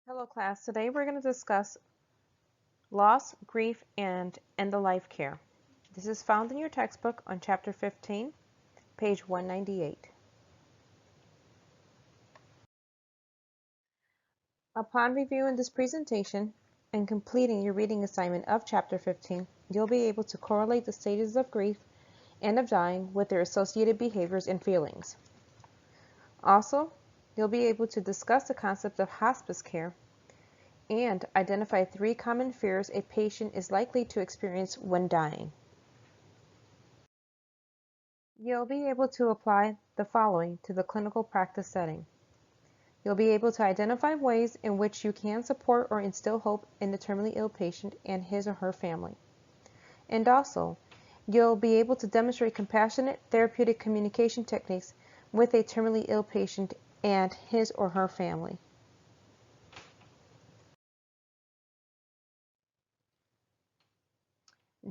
Hello class, today we're going to discuss loss, grief, and end-of-life care. This is found in your textbook on chapter 15, page 198. Upon reviewing this presentation and completing your reading assignment of chapter 15, you'll be able to correlate the stages of grief and of dying with their associated behaviors and feelings. Also, you'll be able to discuss the concept of hospice care and identify 3 common fears a patient is likely to experience when dying. You'll be able to apply the following to the clinical practice setting. You'll be able to identify ways in which you can support or instill hope in the terminally ill patient and his or her family. And also, you'll be able to demonstrate compassionate therapeutic communication techniques with a terminally ill patient and his or her family.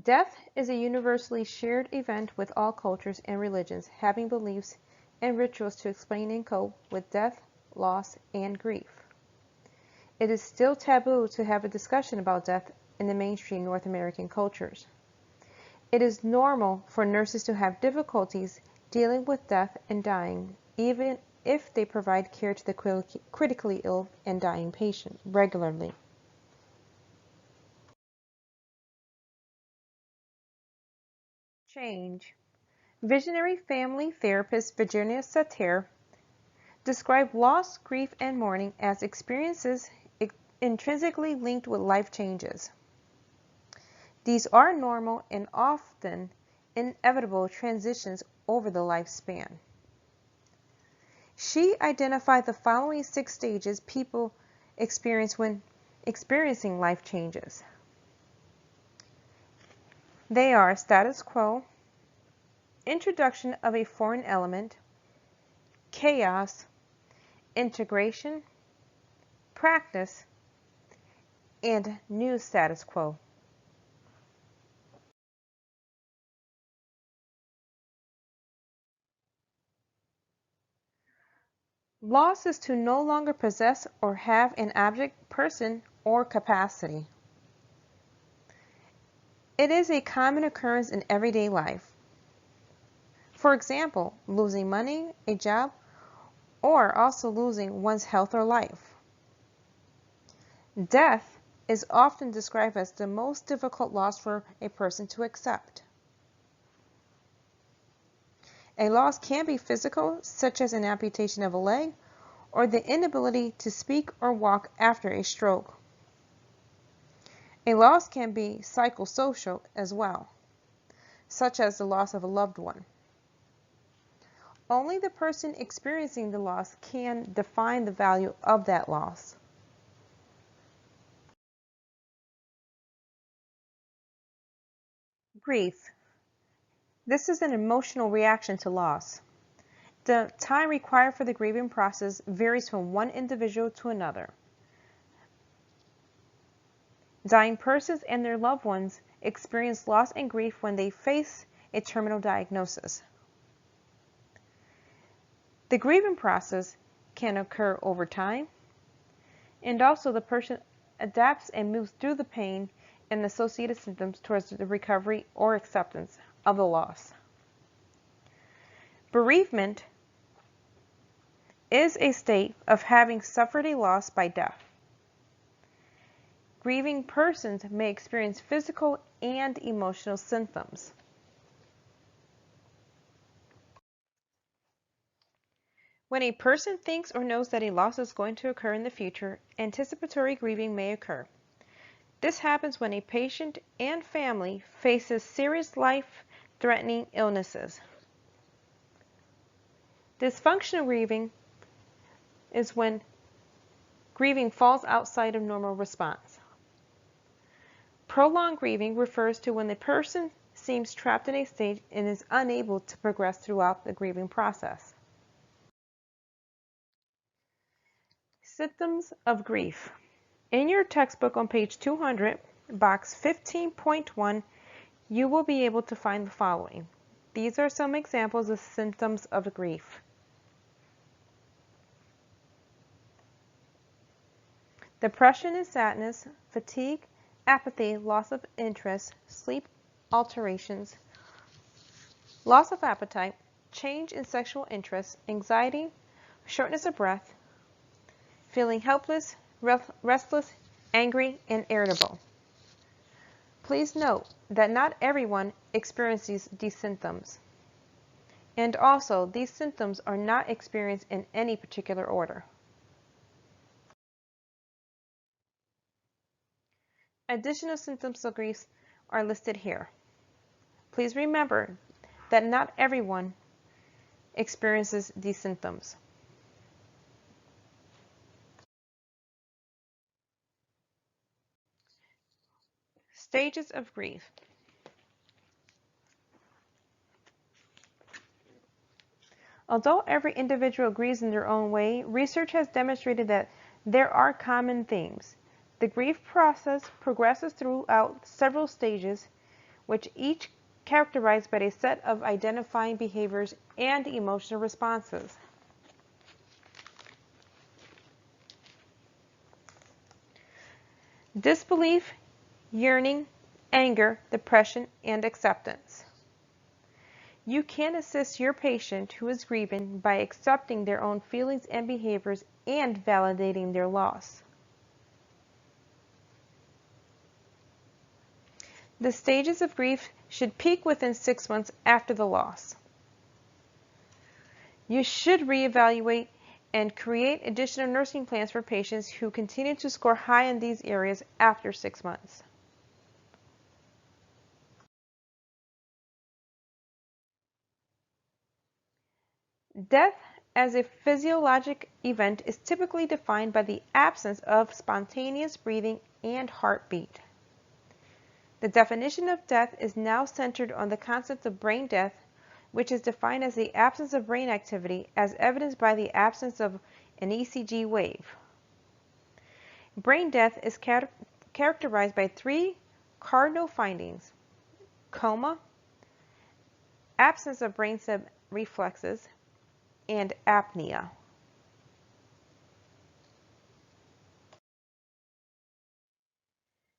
Death is a universally shared event with all cultures and religions having beliefs and rituals to explain and cope with death, loss, and grief. It is still taboo to have a discussion about death in the mainstream North American cultures. It is normal for nurses to have difficulties dealing with death and dying, even if they provide care to the critically ill and dying patient regularly. Change. Visionary family therapist Virginia Satir described loss, grief, and mourning as experiences intrinsically linked with life changes. These are normal and often inevitable transitions over the lifespan. She identified the following 6 stages people experience when experiencing life changes. They are status quo, introduction of a foreign element, chaos, integration, practice, and new status quo. Loss is to no longer possess or have an object, person, or capacity. It is a common occurrence in everyday life. For example, losing money, a job, or also losing one's health or life. Death is often described as the most difficult loss for a person to accept. A loss can be physical, such as an amputation of a leg, or the inability to speak or walk after a stroke. A loss can be psychosocial as well, such as the loss of a loved one. Only the person experiencing the loss can define the value of that loss. Grief. This is an emotional reaction to loss. The time required for the grieving process varies from one individual to another. Dying persons and their loved ones experience loss and grief when they face a terminal diagnosis. The grieving process can occur over time, and also the person adapts and moves through the pain and associated symptoms towards the recovery or acceptance of the loss. Bereavement is a state of having suffered a loss by death. Grieving persons may experience physical and emotional symptoms. When a person thinks or knows that a loss is going to occur in the future, anticipatory grieving may occur. This happens when a patient and family faces serious life-threatening illnesses. Dysfunctional grieving is when grieving falls outside of normal response. Prolonged grieving refers to when the person seems trapped in a state and is unable to progress throughout the grieving process. Symptoms of grief. In your textbook on page 200, box 15.1, you will be able to find the following. These are some examples of symptoms of grief. Depression and sadness, fatigue, apathy, loss of interest, sleep alterations, loss of appetite, change in sexual interest, anxiety, shortness of breath, feeling helpless, restless, angry, and irritable. Please note that not everyone experiences these symptoms. And also, these symptoms are not experienced in any particular order. Additional symptoms of grief are listed here. Please remember that not everyone experiences these symptoms. Stages of grief. Although every individual grieves in their own way, research has demonstrated that there are common themes. The grief process progresses throughout several stages, which each characterized by a set of identifying behaviors and emotional responses. Disbelief, yearning, anger, depression, and acceptance. You can assist your patient who is grieving by accepting their own feelings and behaviors and validating their loss. The stages of grief should peak within 6 months after the loss. You should reevaluate and create additional nursing plans for patients who continue to score high in these areas after 6 months. Death as a physiologic event is typically defined by the absence of spontaneous breathing and heartbeat. The definition of death is now centered on the concept of brain death, which is defined as the absence of brain activity as evidenced by the absence of an ECG wave. Brain death is characterized by 3 cardinal findings: coma, absence of brainstem reflexes, and apnea.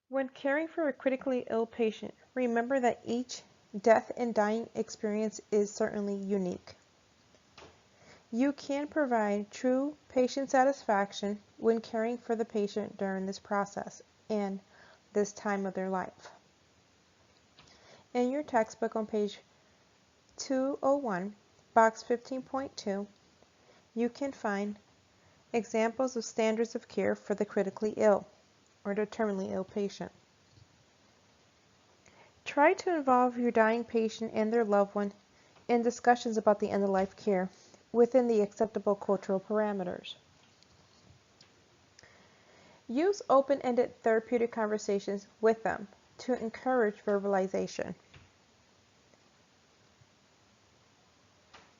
When caring for a critically ill patient, remember that each death and dying experience is certainly unique. You can provide true patient satisfaction when caring for the patient during this process and this time of their life. In your textbook on page 201, box 15.2, you can find examples of standards of care for the critically ill or the terminally ill patient. Try to involve your dying patient and their loved one in discussions about the end-of-life care within the acceptable cultural parameters. Use open-ended therapeutic conversations with them to encourage verbalization.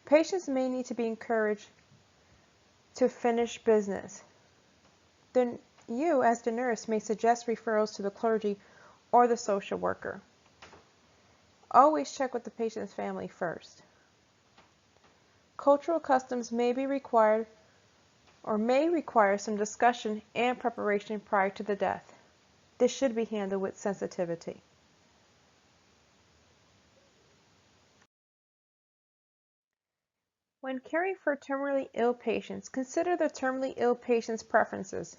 Patients may need to be encouraged to finish business. Then you, as the nurse, may suggest referrals to the clergy or the social worker. Always check with the patient's family first. Cultural customs may be required or may require some discussion and preparation prior to the death. This should be handled with sensitivity. When caring for terminally ill patients, consider the terminally ill patient's preferences.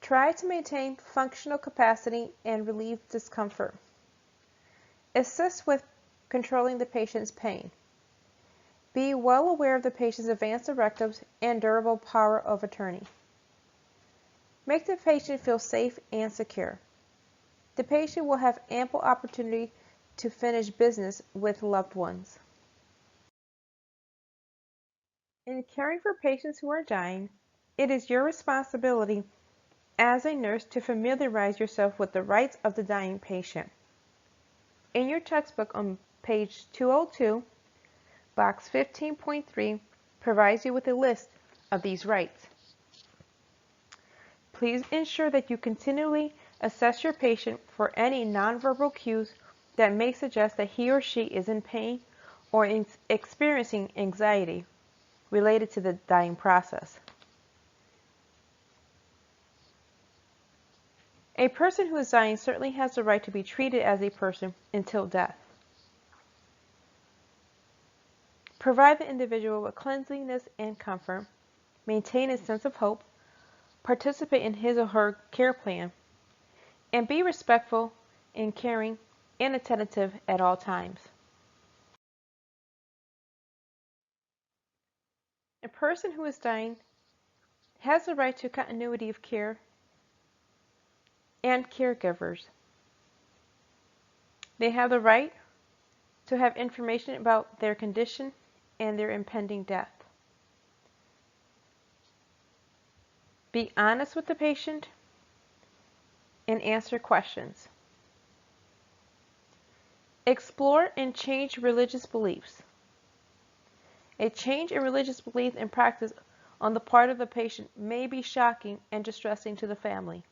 Try to maintain functional capacity and relieve discomfort. Assist with controlling the patient's pain. Be well aware of the patient's advanced directives and durable power of attorney. Make the patient feel safe and secure. The patient will have ample opportunity to finish business with loved ones. In caring for patients who are dying, it is your responsibility as a nurse to familiarize yourself with the rights of the dying patient. In your textbook on page 202, box 15.3 provides you with a list of these rights. Please ensure that you continually assess your patient for any nonverbal cues that may suggest that he or she is in pain or experiencing anxiety related to the dying process. A person who is dying certainly has the right to be treated as a person until death. Provide the individual with cleanliness and comfort, maintain a sense of hope, participate in his or her care plan, and be respectful and caring and attentive at all times. A person who is dying has the right to continuity of care and caregivers. They have the right to have information about their condition and their impending death. Be honest with the patient and answer questions. Explore and change religious beliefs. A change in religious belief and practice on the part of the patient may be shocking and distressing to the family.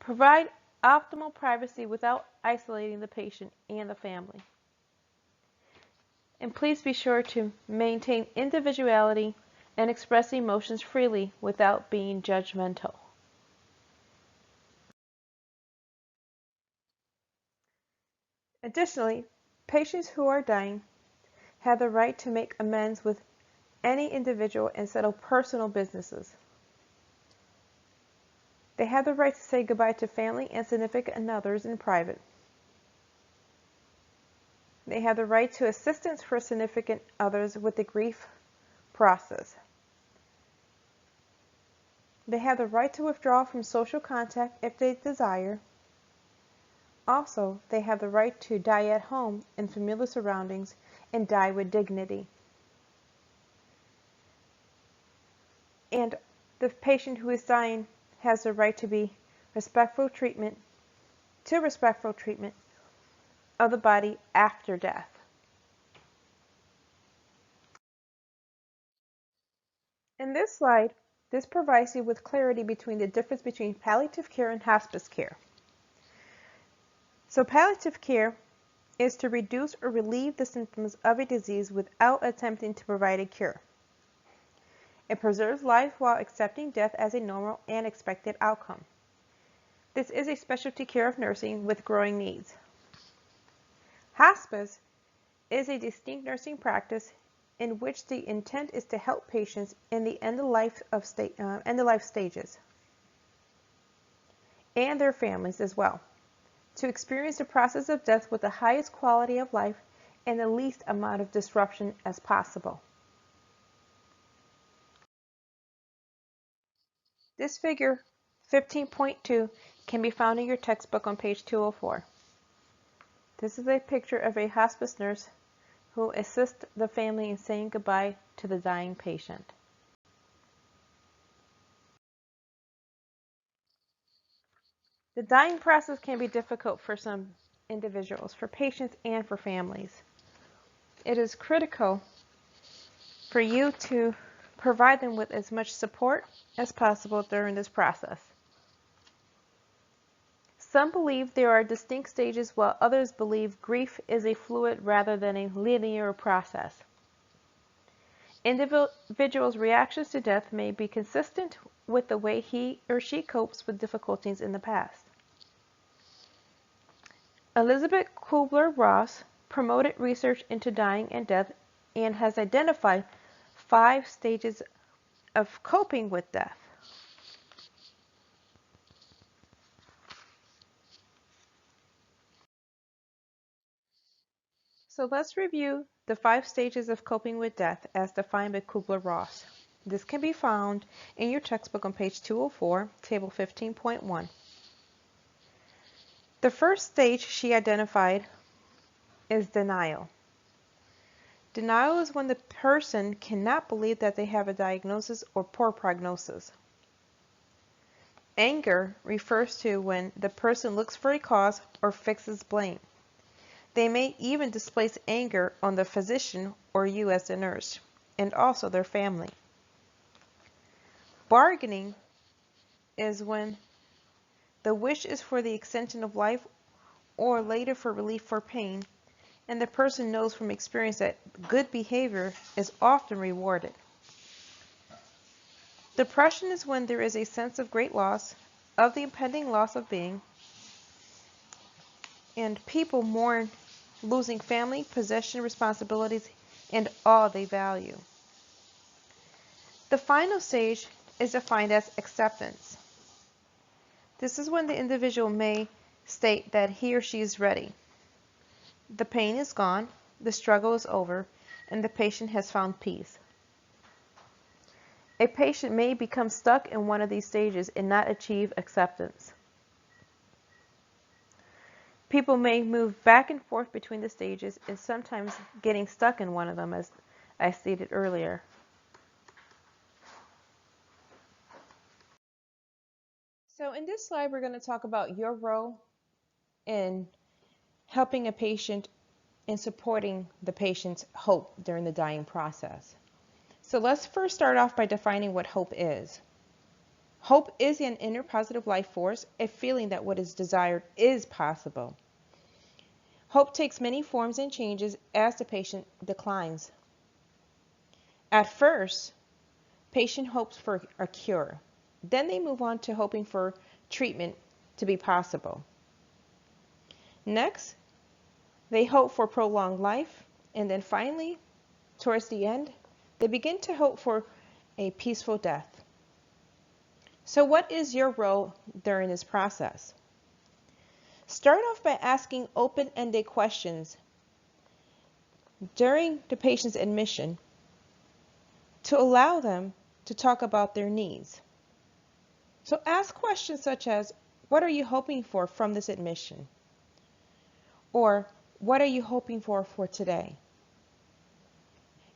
Provide optimal privacy without isolating the patient and the family. And please be sure to maintain individuality and express emotions freely without being judgmental. Additionally, patients who are dying have the right to make amends with any individual and settle personal businesses. They have the right to say goodbye to family and significant others in private. They have the right to assistance for significant others with the grief process. They have the right to withdraw from social contact if they desire. Also, they have the right to die at home in familiar surroundings and die with dignity. And the patient who is dying has the right to respectful treatment of the body after death. In this slide, this provides you with clarity between the difference between palliative care and hospice care. So palliative care is to reduce or relieve the symptoms of a disease without attempting to provide a cure. It preserves life while accepting death as a normal and expected outcome. This is a specialty care of nursing with growing needs. Hospice is a distinct nursing practice in which the intent is to help patients in the end-of-life stages and their families as well, to experience the process of death with the highest quality of life and the least amount of disruption as possible. This figure 15.2 can be found in your textbook on page 204. This is a picture of a hospice nurse who assists the family in saying goodbye to the dying patient. The dying process can be difficult for some individuals, for patients, and for families. It is critical for you to provide them with as much support as possible during this process. Some believe there are distinct stages, while others believe grief is a fluid rather than a linear process. Individuals' reactions to death may be consistent with the way he or she copes with difficulties in the past. Elizabeth Kubler-Ross promoted research into dying and death and has identified 5 stages of coping with death. So let's review the 5 stages of coping with death as defined by Kubler-Ross. This can be found in your textbook on page 204, table 15.1. The first stage she identified is denial. Denial is when the person cannot believe that they have a diagnosis or poor prognosis. Anger refers to when the person looks for a cause or fixes blame. They may even displace anger on the physician or you as the nurse, and also their family. Bargaining is when the wish is for the extension of life or later for relief for pain, and the person knows from experience that good behavior is often rewarded. Depression is when there is a sense of great loss, of the impending loss of being, and people mourn losing family, possession, responsibilities, and all they value. The final stage is defined as acceptance. This is when the individual may state that he or she is ready. The pain is gone, the struggle is over, and the patient has found peace. A patient may become stuck in one of these stages and not achieve acceptance. People may move back and forth between the stages and sometimes getting stuck in one of them, as I stated earlier. So in this slide, we're going to talk about your role in helping a patient and supporting the patient's hope during the dying process. So let's first start off by defining what hope is. Hope is an inner positive life force, a feeling that what is desired is possible. Hope takes many forms and changes as the patient declines. At first, patient hopes for a cure. Then they move on to hoping for treatment to be possible. Next, they hope for prolonged life, and then finally, towards the end, they begin to hope for a peaceful death. So what is your role during this process? Start off by asking open-ended questions during the patient's admission to allow them to talk about their needs. So ask questions such as, what are you hoping for from this admission? Or, what are you hoping for today?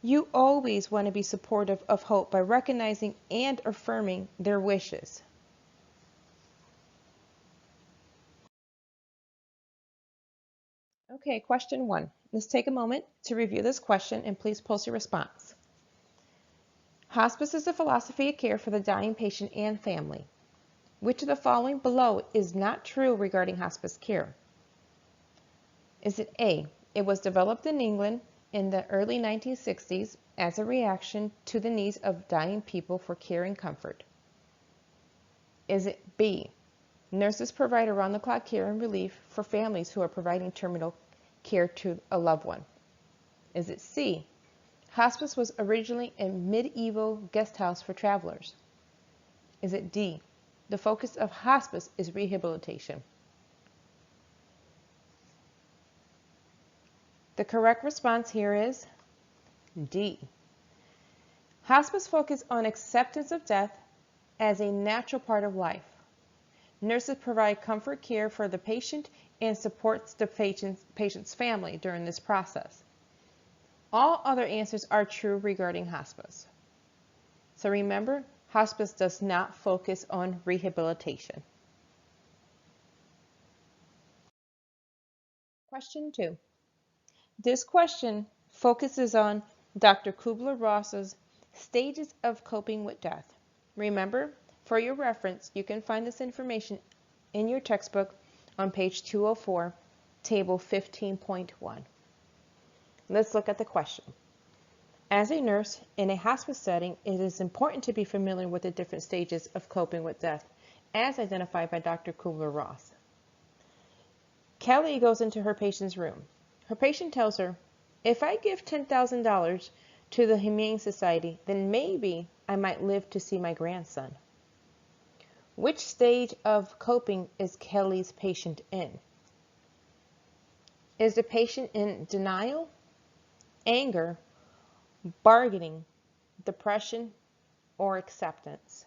You always want to be supportive of hope by recognizing and affirming their wishes. Okay, question 1. Let's take a moment to review this question and please post your response. Hospice is a philosophy of care for the dying patient and family. Which of the following below is not true regarding hospice care? Is it A, it was developed in England in the early 1960s as a reaction to the needs of dying people for care and comfort? Is it B, nurses provide around-the-clock care and relief for families who are providing terminal care to a loved one? Is it C, hospice was originally a medieval guest house for travelers? Is it D, the focus of hospice is rehabilitation? The correct response here is D. Hospice focuses on acceptance of death as a natural part of life. Nurses provide comfort care for the patient and supports the patient's family during this process. All other answers are true regarding hospice. So remember, hospice does not focus on rehabilitation. Question 2. This question focuses on Dr. Kubler-Ross's stages of coping with death. Remember, for your reference, you can find this information in your textbook on page 204, table 15.1. Let's look at the question. As a nurse in a hospice setting, it is important to be familiar with the different stages of coping with death, as identified by Dr. Kubler-Ross. Kelly goes into her patient's room. Her patient tells her, if I give $10,000 to the Humane Society, then maybe I might live to see my grandson. Which stage of coping is Kelly's patient in? Is the patient in denial, anger, bargaining, depression, or acceptance?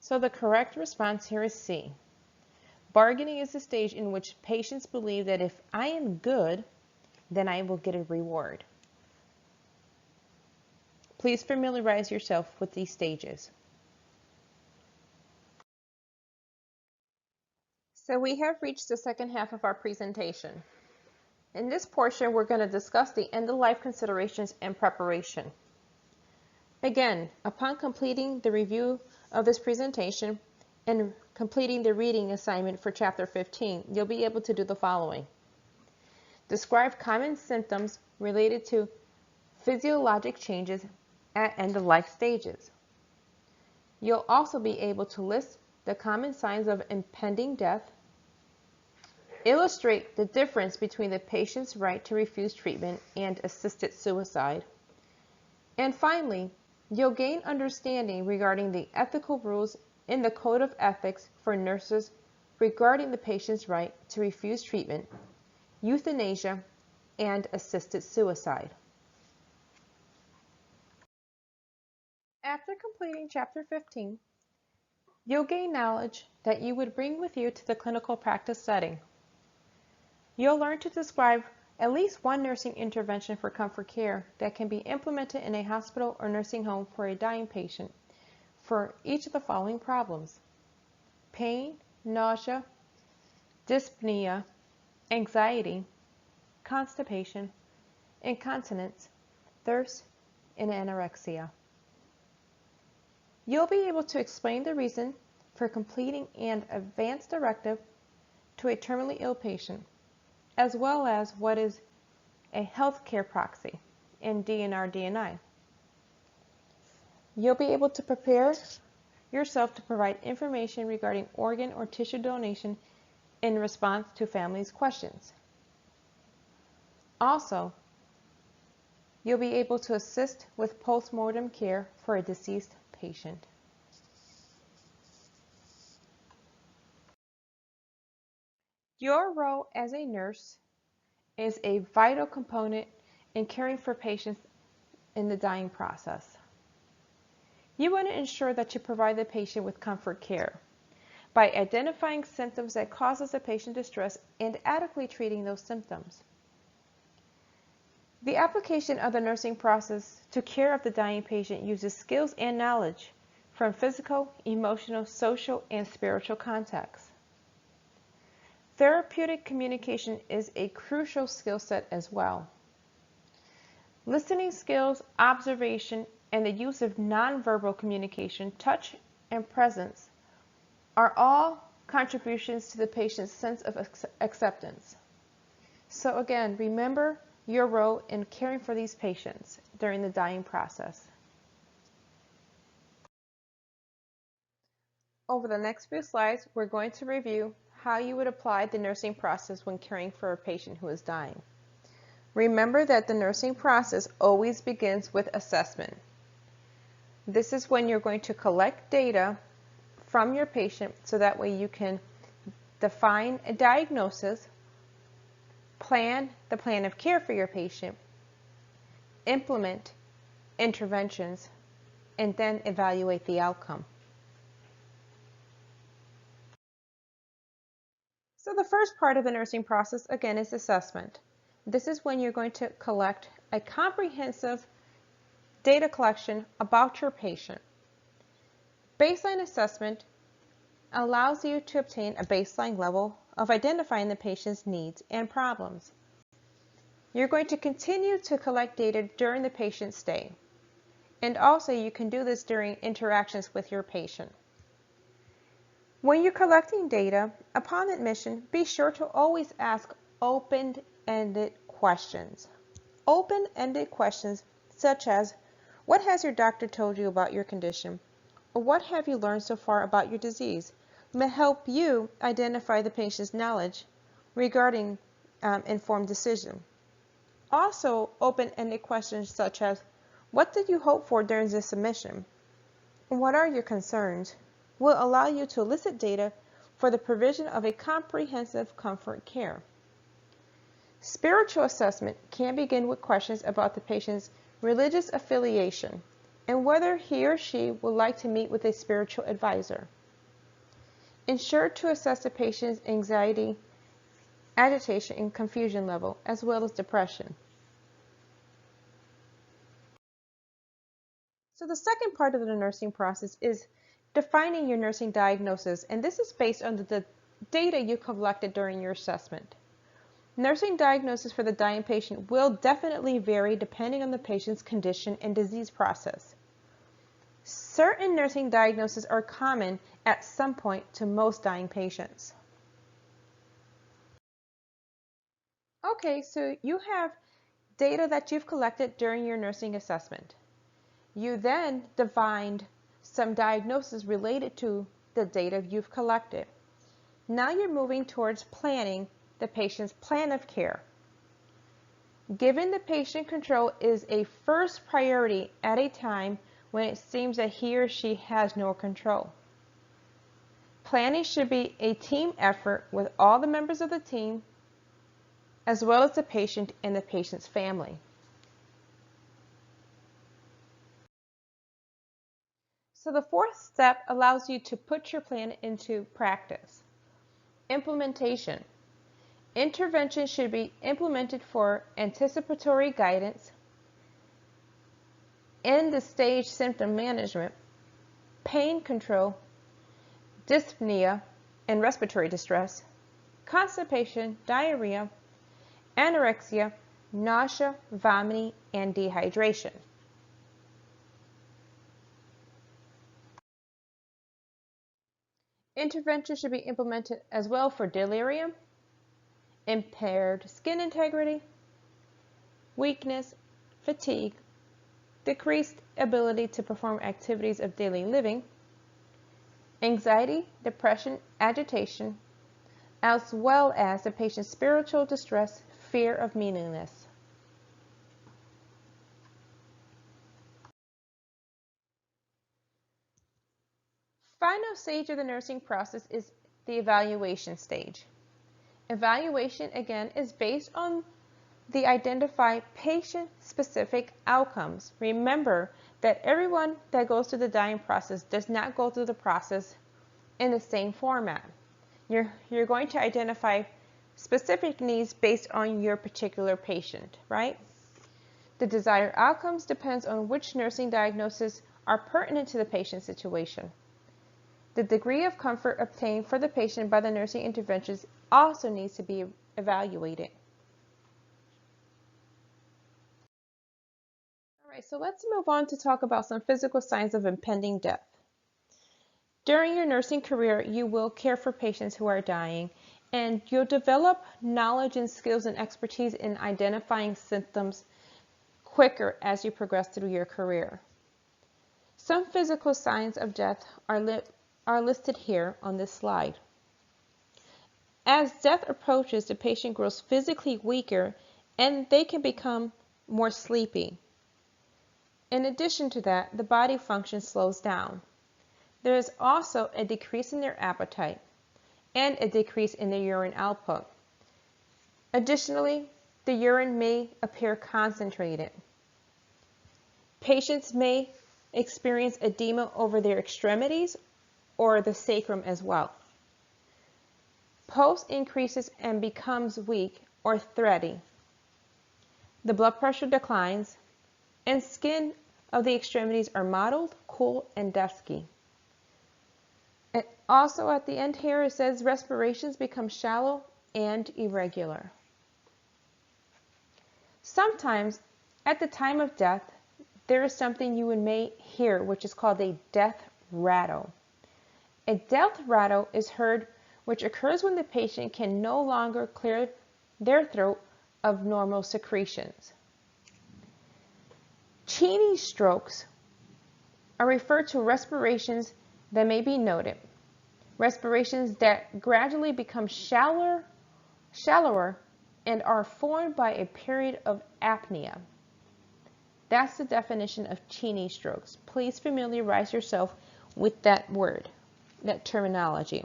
So the correct response here is C. Bargaining is the stage in which patients believe that if I am good, then I will get a reward. Please familiarize yourself with these stages. So we have reached the second half of our presentation. In this portion, we're going to discuss the end-of-life considerations and preparation. Again, upon completing the review of this presentation and completing the reading assignment for Chapter 15, you'll be able to do the following. Describe common symptoms related to physiologic changes at end-of-life stages. You'll also be able to list the common signs of impending death, illustrate the difference between the patient's right to refuse treatment and assisted suicide, and finally, you'll gain understanding regarding the ethical rules in the Code of Ethics for nurses regarding the patient's right to refuse treatment, euthanasia, and assisted suicide. After completing Chapter 15, you'll gain knowledge that you would bring with you to the clinical practice setting. You'll learn to describe at least one nursing intervention for comfort care that can be implemented in a hospital or nursing home for a dying patient for each of the following problems: pain, nausea, dyspnea, anxiety, constipation, incontinence, thirst, and anorexia. You'll be able to explain the reason for completing an advance directive to a terminally ill patient, as well as what is a healthcare proxy in DNR/DNI. You'll be able to prepare yourself to provide information regarding organ or tissue donation in response to families' questions. Also, you'll be able to assist with post-mortem care for a deceased patient. Your role as a nurse is a vital component in caring for patients in the dying process. You want to ensure that you provide the patient with comfort care by identifying symptoms that causes the patient distress and adequately treating those symptoms. The application of the nursing process to care of the dying patient uses skills and knowledge from physical, emotional, social, and spiritual contexts. Therapeutic communication is a crucial skill set as well. Listening skills, observation, and the use of nonverbal communication, touch, and presence are all contributions to the patient's sense of acceptance. So again, remember your role in caring for these patients during the dying process. Over the next few slides, we're going to review how you would apply the nursing process when caring for a patient who is dying. Remember that the nursing process always begins with assessment. This is when you're going to collect data from your patient so that way you can define a diagnosis, plan the plan of care for your patient, implement interventions, and then evaluate the outcome. So the first part of the nursing process, again, is assessment. This is when you're going to collect a comprehensive data collection about your patient. Baseline assessment allows you to obtain a baseline level of identifying the patient's needs and problems. You're going to continue to collect data during the patient's stay. And also you can do this during interactions with your patient. When you're collecting data, upon admission, be sure to always ask open-ended questions. Open-ended questions such as, what has your doctor told you about your condition? Or what have you learned so far about your disease? May help you identify the patient's knowledge regarding informed decision. Also, open-ended questions such as, what did you hope for during this submission? And what are your concerns? Will allow you to elicit data for the provision of a comprehensive comfort care. Spiritual assessment can begin with questions about the patient's religious affiliation and whether he or she would like to meet with a spiritual advisor. Ensure to assess the patient's anxiety, agitation, and confusion level, as well as depression. So the second part of the nursing process is defining your nursing diagnosis, and this is based on the data you collected during your assessment. Nursing diagnosis for the dying patient will definitely vary depending on the patient's condition and disease process. Certain nursing diagnoses are common at some point to most dying patients. Okay, so you have data that you've collected during your nursing assessment. You then defined some diagnoses related to the data you've collected. Now you're moving towards planning the patient's plan of care. Giving the patient control is a first priority at a time when it seems that he or she has no control. Planning should be a team effort with all the members of the team, as well as the patient and the patient's family. So the fourth step allows you to put your plan into practice. Implementation. Intervention should be implemented for anticipatory guidance, end the stage symptom management, pain control, dyspnea and respiratory distress, constipation, diarrhea, anorexia, nausea, vomiting, and dehydration. Intervention should be implemented as well for delirium, impaired skin integrity, weakness, fatigue, decreased ability to perform activities of daily living, anxiety, depression, agitation, as well as the patient's spiritual distress, fear of meaninglessness. Final stage of the nursing process is the evaluation stage. Evaluation, again, is based on the identified patient-specific outcomes. Remember that everyone that goes through the dying process does not go through the process in the same format. You're going to identify specific needs based on your particular patient, right? The desired outcomes depends on which nursing diagnoses are pertinent to the patient's situation. The degree of comfort obtained for the patient by the nursing interventions also needs to be evaluated. All right, so let's move on to talk about some physical signs of impending death. During your nursing career, you will care for patients who are dying, and you'll develop knowledge and skills and expertise in identifying symptoms quicker as you progress through your career. Some physical signs of death are listed here on this slide. As death approaches, the patient grows physically weaker and they can become more sleepy. In addition to that, the body function slows down. There is also a decrease in their appetite and a decrease in their urine output. Additionally, the urine may appear concentrated. Patients may experience edema over their extremities or the sacrum as well. Pulse increases and becomes weak or thready. The blood pressure declines, and skin of the extremities are mottled, cool, and dusky. And also at the end here it says respirations become shallow and irregular. Sometimes at the time of death, there is something you may hear which is called a death rattle. A death rattle is heard which occurs when the patient can no longer clear their throat of normal secretions. Cheney strokes are referred to respirations that may be noted. Respirations that gradually become shallower and are formed by a period of apnea. That's the definition of Cheney strokes. Please familiarize yourself with that word, that terminology.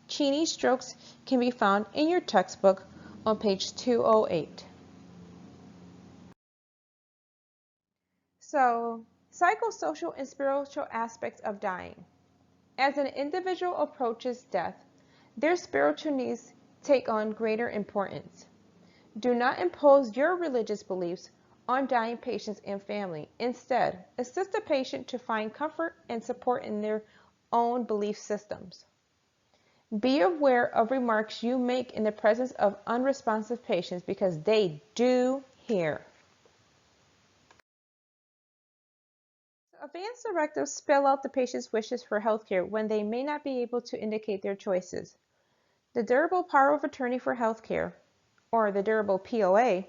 Cheney strokes can be found in your textbook on page 208. So, psychosocial and spiritual aspects of dying. As an individual approaches death, their spiritual needs take on greater importance. Do not impose your religious beliefs on dying patients and family. Instead, assist the patient to find comfort and support in their own belief systems. Be aware of remarks you make in the presence of unresponsive patients because they do hear. Advance directives spell out the patient's wishes for healthcare when they may not be able to indicate their choices. The Durable Power of Attorney for Healthcare, or the Durable POA,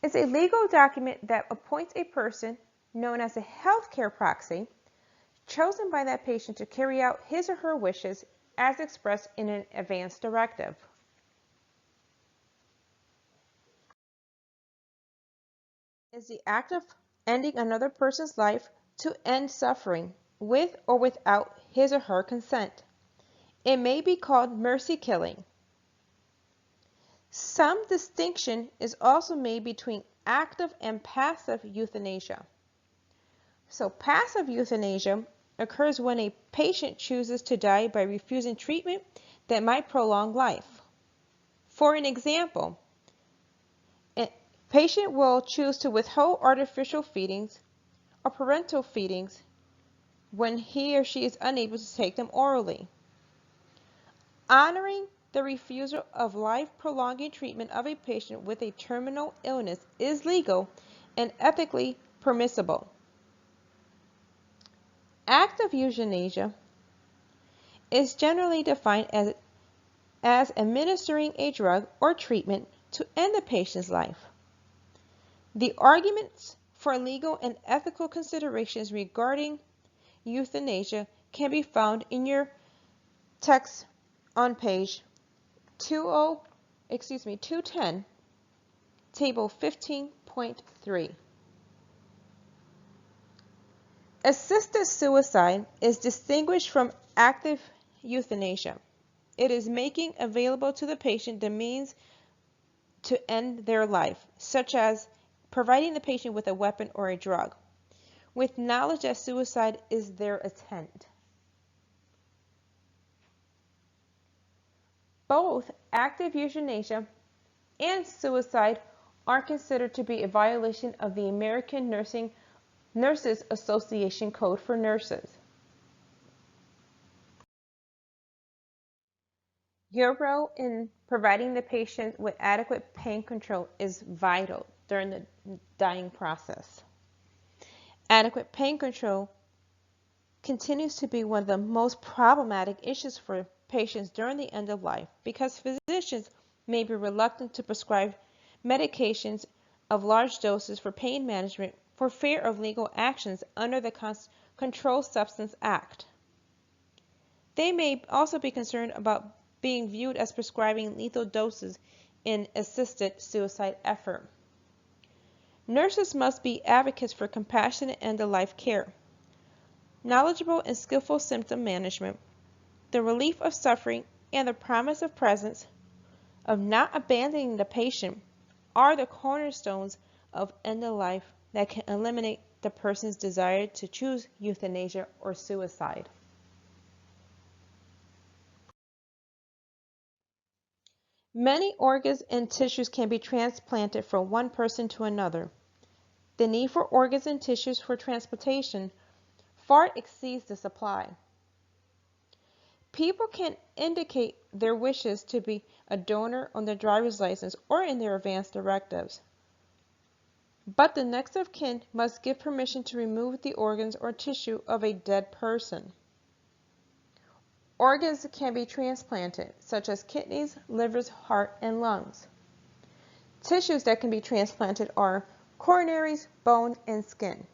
is a legal document that appoints a person known as a healthcare proxy, chosen by that patient to carry out his or her wishes as expressed in an advance directive. Is the act of ending another person's life to end suffering with or without his or her consent. It may be called mercy killing. Some distinction is also made between active and passive euthanasia. So passive euthanasia occurs when a patient chooses to die by refusing treatment that might prolong life. For an example, a patient will choose to withhold artificial feedings or parental feedings when he or she is unable to take them orally. Honoring the refusal of life-prolonging treatment of a patient with a terminal illness is legal and ethically permissible. Active euthanasia is generally defined as administering a drug or treatment to end the patient's life. The arguments for legal and ethical considerations regarding euthanasia can be found in your text on page 210, table 15.3. Assisted suicide is distinguished from active euthanasia. It is making available to the patient the means to end their life, such as providing the patient with a weapon or a drug, with knowledge that suicide is their intent. Both active euthanasia and suicide are considered to be a violation of the American Nurses Association Code for Nurses. Your role in providing the patient with adequate pain control is vital during the dying process. Adequate pain control continues to be one of the most problematic issues for patients during the end of life because physicians may be reluctant to prescribe medications of large doses for pain management for fear of legal actions under the Controlled Substances Act. They may also be concerned about being viewed as prescribing lethal doses in assisted suicide effort. Nurses must be advocates for compassionate end-of-life care, knowledgeable in skillful symptom management, the relief of suffering, and the promise of presence, of not abandoning the patient, are the cornerstones of end-of-life that can eliminate the person's desire to choose euthanasia or suicide. Many organs and tissues can be transplanted from one person to another. The need for organs and tissues for transplantation far exceeds the supply. People can indicate their wishes to be a donor on their driver's license or in their advance directives. But the next of kin must give permission to remove the organs or tissue of a dead person. Organs can be transplanted, such as kidneys, livers, heart, and lungs. Tissues that can be transplanted are coronaries, bone, and skin.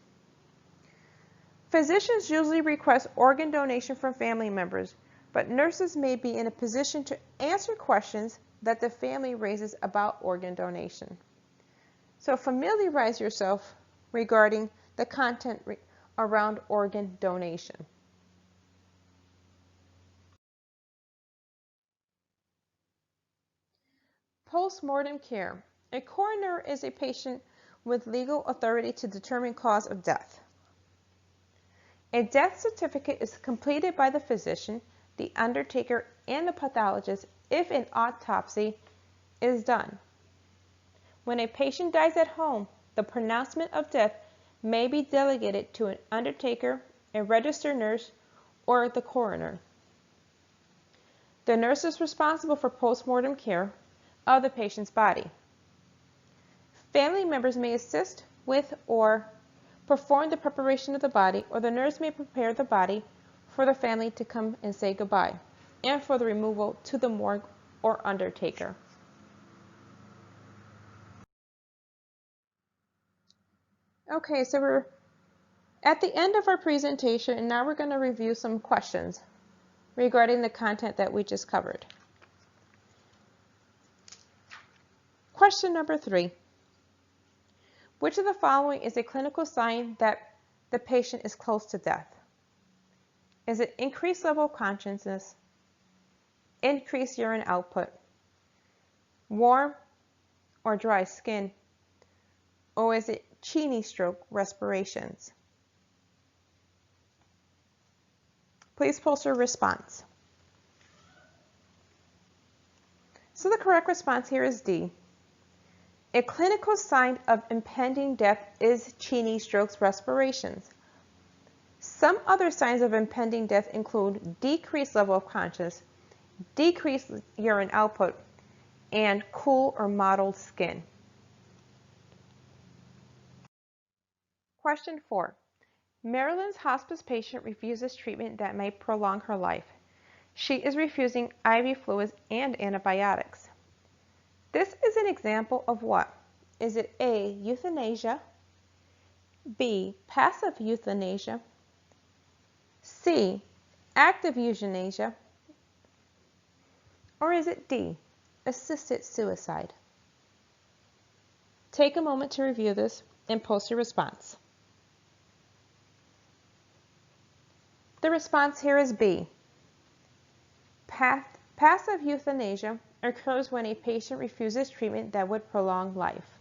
Physicians usually request organ donation from family members, but nurses may be in a position to answer questions that the family raises about organ donation. So familiarize yourself regarding the content around organ donation. Post-mortem care. A coroner is a patient with legal authority to determine cause of death. A death certificate is completed by the physician, the undertaker, and the pathologist if an autopsy is done. When a patient dies at home, the pronouncement of death may be delegated to an undertaker, a registered nurse, or the coroner. The nurse is responsible for post-mortem care of the patient's body. Family members may assist with or perform the preparation of the body, or the nurse may prepare the body for the family to come and say goodbye, and for the removal to the morgue or undertaker. Okay, so we're At the end of our presentation, now we're going to review some questions regarding the content that we just covered. Question number 3. Which of the following is a clinical sign that the patient is close to death? Is it increased level of consciousness, increased urine output, warm or dry skin, or is it Cheney stroke respirations? Please post your response. So the correct response here is D. A clinical sign of impending death is Cheney stroke respirations. Some other signs of impending death include decreased level of consciousness, decreased urine output, and cool or mottled skin. Question 4. Maryland's hospice patient refuses treatment that may prolong her life. She is refusing IV fluids and antibiotics. This is an example of what? Is it A, euthanasia, B, passive euthanasia, C, active euthanasia, or is it D, assisted suicide? Take a moment to review this and post your response. The response here is B. Passive euthanasia occurs when a patient refuses treatment that would prolong life.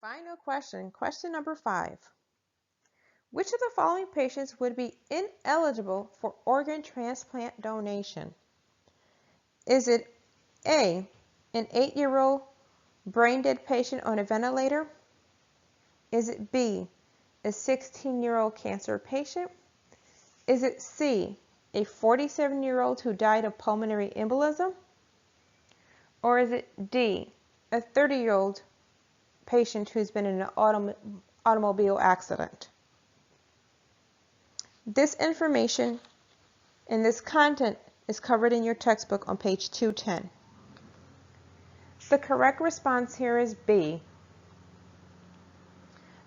Final question, question number 5. Which of the following patients would be ineligible for organ transplant donation? Is it A, an 8-year-old brain-dead patient on a ventilator? Is it B, a 16-year-old cancer patient? Is it C, a 47-year-old who died of pulmonary embolism? Or is it D, a 30-year-old patient who's been in an automobile accident? This information and this content is covered in your textbook on page 210. The correct response here is B.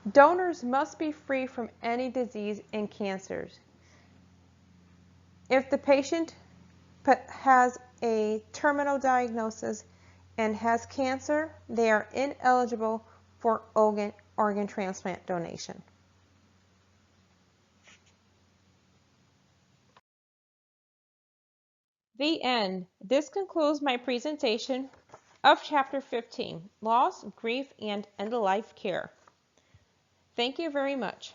Donors must be free from any disease and cancers. If the patient has a terminal diagnosis and has cancer, they are ineligible for organ transplant donation. The end. This concludes my presentation of Chapter 15, Loss, Grief, and End-of-Life Care. Thank you very much.